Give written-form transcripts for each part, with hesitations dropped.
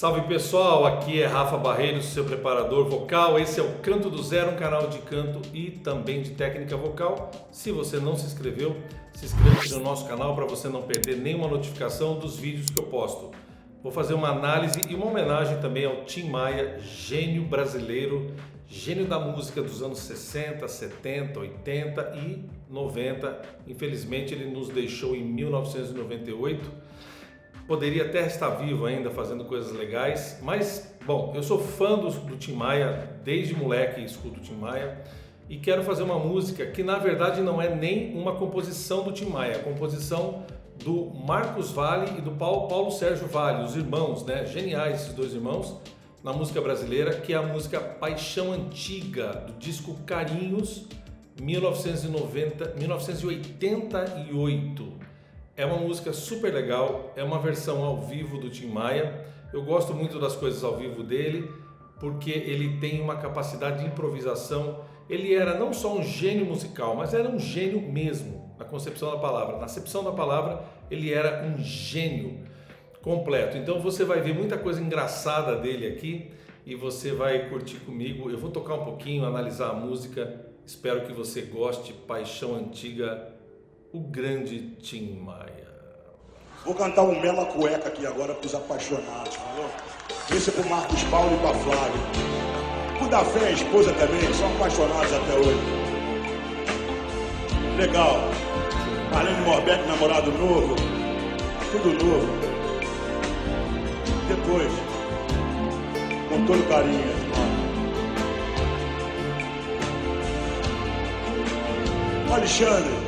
Salve pessoal, aqui é Rafa Barreiros, seu preparador vocal. Esse é o Canto do Zero, um canal de canto e também de técnica vocal. Se você não se inscreveu, se inscreva no nosso canal para você não perder nenhuma notificação dos vídeos que eu posto. Vou fazer uma análise e uma homenagem também ao Tim Maia, gênio brasileiro, gênio da música dos anos 60, 70, 80 e 90. Infelizmente ele nos deixou em 1998. Poderia até estar vivo ainda fazendo coisas legais, mas, bom, eu sou fã do Tim Maia, desde moleque escuto Tim Maia e quero fazer uma música que na verdade não é nem uma composição do Tim Maia, é a composição do Marcos Valle e do Paulo Sérgio Valle, os irmãos, né? Geniais esses dois irmãos na música brasileira, que é a música Paixão Antiga, do disco Carinhos, 1988. É uma música super legal, é uma versão ao vivo do Tim Maia. Eu gosto muito das coisas ao vivo dele, porque ele tem uma capacidade de improvisação. Ele era não só um gênio musical, mas era um gênio mesmo, na concepção da palavra. Na acepção da palavra, ele era um gênio completo. Então você vai ver muita coisa engraçada dele aqui e você vai curtir comigo. Eu vou tocar um pouquinho, analisar a música. Espero que você goste. Paixão Antiga, o grande Tim Maia. Vou cantar um Mela Cueca aqui agora para os apaixonados, falou? Esse é pro Marcos Paulo e pra Flávia. O da Fé, a esposa também, são apaixonados até hoje. Legal. Marlene Morbeck, namorado novo. Tudo novo. Depois, com todo carinho, irmão. Alexandre.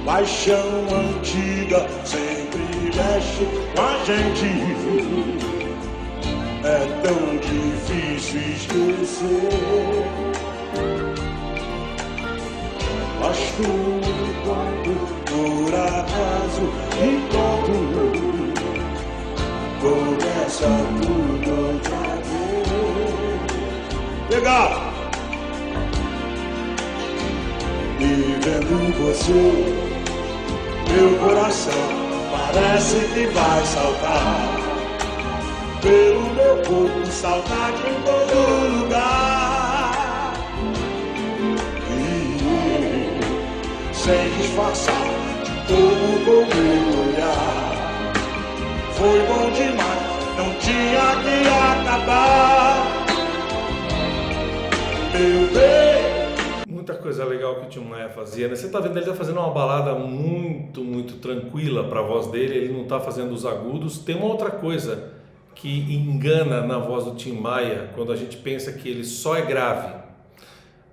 Paixão antiga sempre mexe com a gente. É tão difícil esquecer. Mas tudo quando por acaso encontro, começa tudo outra vez. Legal! E vendo você, meu coração parece que vai saltar. Pelo meu corpo, saudade em todo lugar. E sem disfarçar, todo com meu olhar. Foi bom demais, não tinha que acabar. Meu bem. Muita coisa legal que o Tim Maia fazia, né? Você tá vendo, ele tá fazendo uma balada muito tranquila para a voz dele, ele não tá fazendo os agudos. Tem uma outra coisa que engana na voz do Tim Maia, quando a gente pensa que ele só é grave.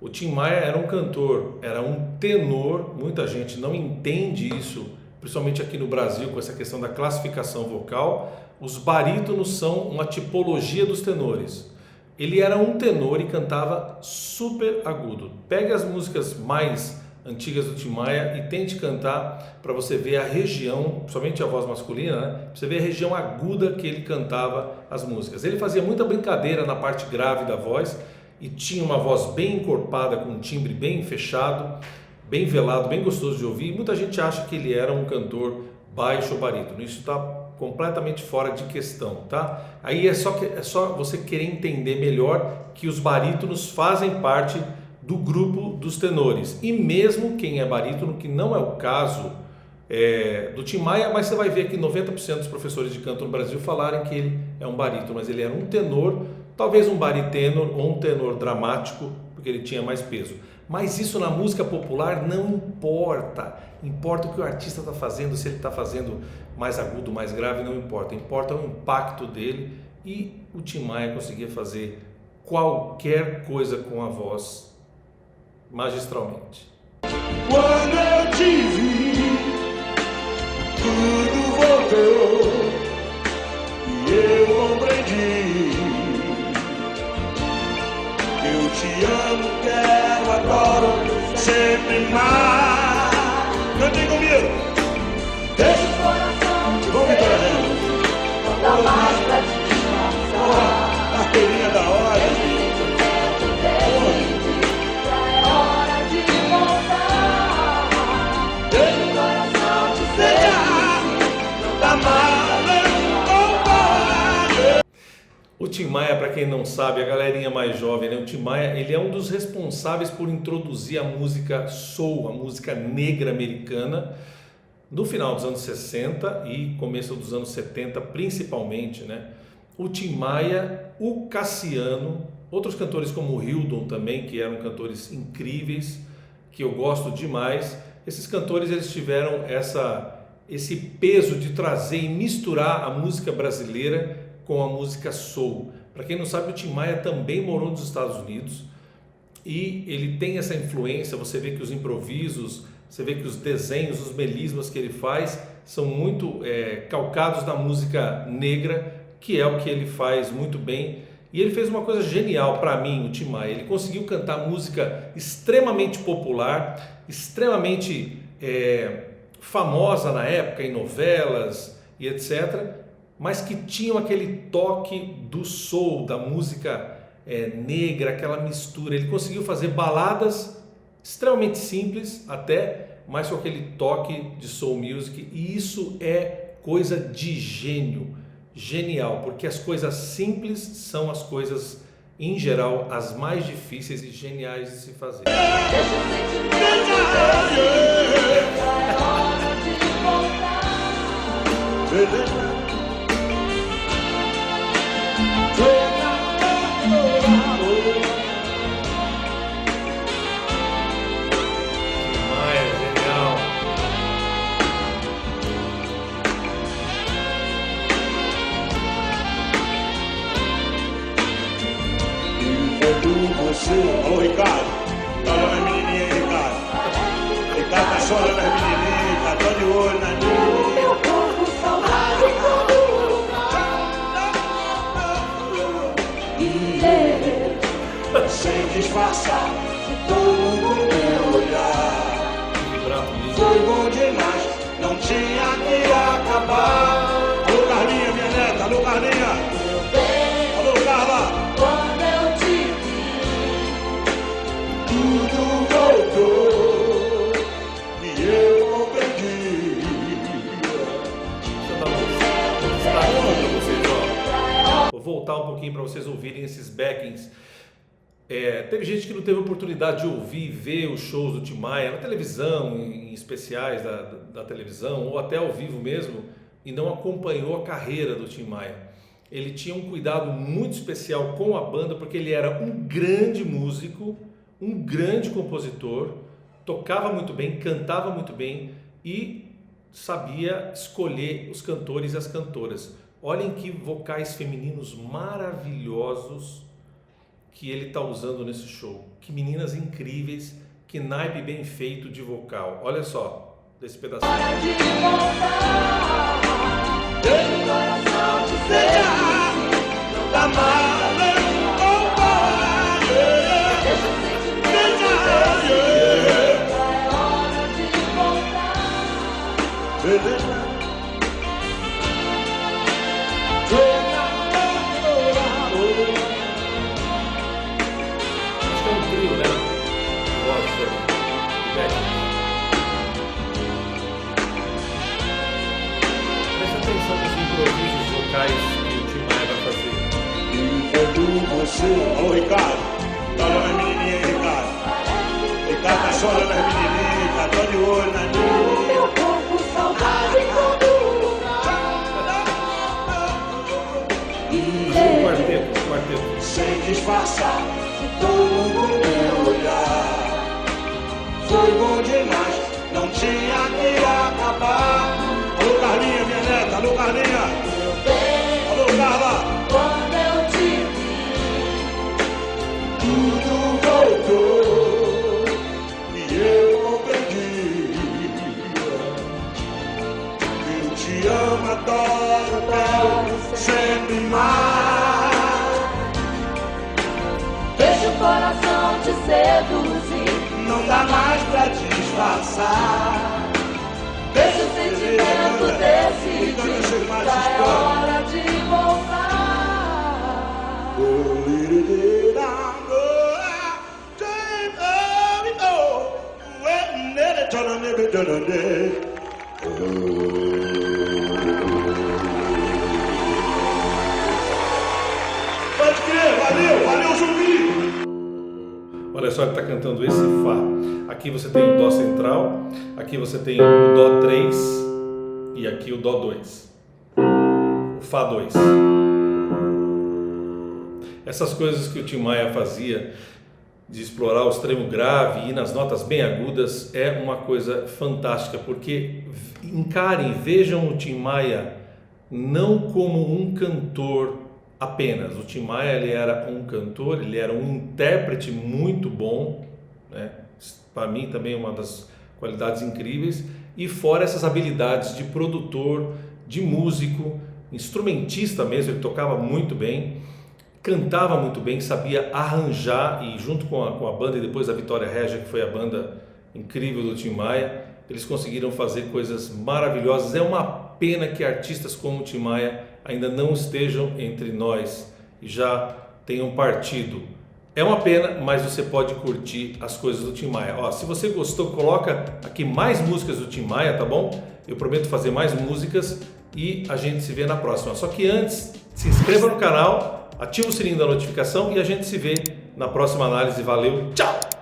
O Tim Maia era um cantor, era um tenor, muita gente não entende isso, principalmente aqui no Brasil, com essa questão da classificação vocal. Os barítonos são uma tipologia dos tenores. Ele era um tenor e cantava super agudo. Pegue as músicas mais antigas do Tim Maia e tente cantar para você ver a região, somente a voz masculina, né? Pra você ver a região aguda que ele cantava as músicas. Ele fazia muita brincadeira na parte grave da voz e tinha uma voz bem encorpada, com um timbre bem fechado, bem velado, bem gostoso de ouvir. Muita gente acha que ele era um cantor baixo ou barítono. Isso está completamente fora de questão, tá? Aí é só você querer entender melhor que os barítonos fazem parte do grupo dos tenores. E mesmo quem é barítono, que não é o caso do Tim Maia, mas você vai ver que 90% dos professores de canto no Brasil falarem que ele é um barítono, mas ele era um tenor, talvez um baritênor ou um tenor dramático, porque ele tinha mais peso. Mas isso na música popular não importa. Importa o que o artista está fazendo, se ele está fazendo mais agudo, mais grave, não importa. Importa o impacto dele, e o Tim Maia conseguia fazer qualquer coisa com a voz magistralmente. Quando eu te vi, tudo voltou e eu compreendi. Eu te amo, quero, adoro, sempre mais. Cantem comigo. Deixa o coração te contar mais pra te disfarçar. Carteirinha da hora. O Tim Maia, para quem não sabe, a galerinha mais jovem, né? O Tim Maia, ele é um dos responsáveis por introduzir a música soul, a música negra americana, no final dos anos 60 e começo dos anos 70, principalmente, né? O Tim Maia, o Cassiano, outros cantores como o Hildon também, que eram cantores incríveis, que eu gosto demais. Esses cantores, eles tiveram esse peso de trazer e misturar a música brasileira com a música soul. Para quem não sabe, o Tim Maia também morou nos Estados Unidos e ele tem essa influência. Você vê que os improvisos, você vê que os desenhos, os melismas que ele faz são muito calcados na música negra, que é o que ele faz muito bem. E ele fez uma coisa genial para mim, o Tim Maia. Ele conseguiu cantar música extremamente popular, extremamente famosa na época, em novelas e etc., mas que tinham aquele toque do soul, da música negra, aquela mistura. Ele conseguiu fazer baladas extremamente simples até, mas com aquele toque de soul music, e isso é coisa de gênio, genial, porque as coisas simples são as coisas, em geral, as mais difíceis e geniais de se fazer. Ô Ricardo, tá olhando as menininhas aí, Ricardo. Ricardo tá só olhando as menininhas, tá de olho na minha. Meu corpo saudade todo lugar. Sem disfarçar de todo meu olhar. Foi bom demais, não tinha que acabar. Alô Carlinha, minha neta, alô Carlinha. Alô Carla. Voltou e eu compreendi. Deixa eu dar um destaque para vocês, ó. Vou voltar um pouquinho para vocês ouvirem esses backings. Teve gente que não teve oportunidade de ouvir e ver os shows do Tim Maia na televisão, em especiais da televisão, ou até ao vivo mesmo, e não acompanhou a carreira do Tim Maia. Ele tinha um cuidado muito especial com a banda, porque ele era um grande músico, um grande compositor, tocava muito bem, cantava muito bem e sabia escolher os cantores e as cantoras. Olhem que vocais femininos maravilhosos que ele está usando nesse show. Que meninas incríveis, que naipe bem feito de vocal. Olha só, desse pedacinho. Ô Ricardo, tá olhando as menininhas aí, Ricardo. Ricardo tá só olhando as menininhas, tá de olho na minha. Meu corpo saudade todo lugar. Quarteto. Sem disfarçar de todo meu olhar. Foi bom demais, não tinha que acabar. Alô Carlinha, minha neta, alô Carlinha. Alô Carla. Tudo voltou e eu compreendi. Eu te amo, adoro, quero sempre mais. Deixa o coração te seduzir, Não dá mais pra disfarçar. deixa o sentimento decidir, já é hora de voltar. Valeu, Zumbi! Olha só, ele está cantando esse Fá. Aqui você tem o Dó central, aqui você tem o Dó 3 e aqui o Dó 2. O Fá 2. Essas coisas que o Tim Maia fazia, de explorar o extremo grave e ir nas notas bem agudas, é uma coisa fantástica, porque encarem, vejam o Tim Maia não como um cantor apenas. O Tim Maia, ele era um cantor, ele era um intérprete muito bom, né? Para mim também é uma das qualidades incríveis, e fora essas habilidades de produtor, de músico, instrumentista mesmo, ele tocava muito bem, cantava muito bem, sabia arranjar, e junto com a banda e depois a Vitória Regia, que foi a banda incrível do Tim Maia, eles conseguiram fazer coisas maravilhosas. É uma pena que artistas como o Tim Maia ainda não estejam entre nós e já tenham partido. É uma pena, mas você pode curtir as coisas do Tim Maia. Ó, se você gostou, coloca aqui mais músicas do Tim Maia, tá bom? Eu prometo fazer mais músicas e a gente se vê na próxima. Só que antes, se inscreva no canal, ativa o sininho da notificação e a gente se vê na próxima análise. Valeu, tchau!